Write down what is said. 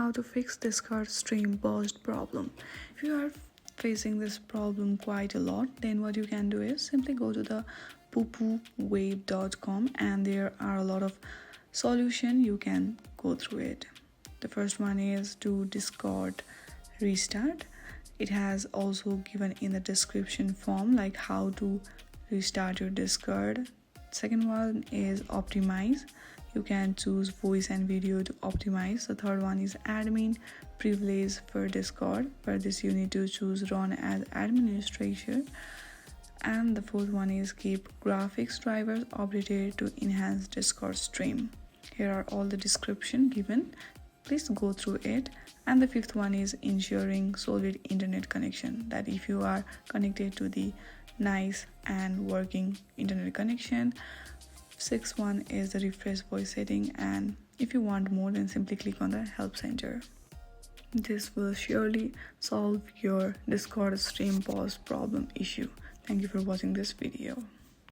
how to fix Discord stream burst problem. If you are facing this problem quite a lot, then what you can do is simply go to the poopoowave.com and there are a lot of solution. You can go through it. The first one is to Discord restart. It has also given in the description form like how to restart your Discord. Second one is optimize. You can choose voice and video to optimize. The third one is admin privilege for Discord. For this you need to choose run as administrator. And the fourth one is keep graphics drivers updated to enhance Discord stream. Here are all the description given. Please go through it. And the fifth one is ensuring solid internet connection, that if you are connected to the nice and working internet connection. Sixth one is the refresh voice setting, and if you want more then simply click on the help center. This will surely solve your Discord stream pause problem issue. Thank you for watching this video.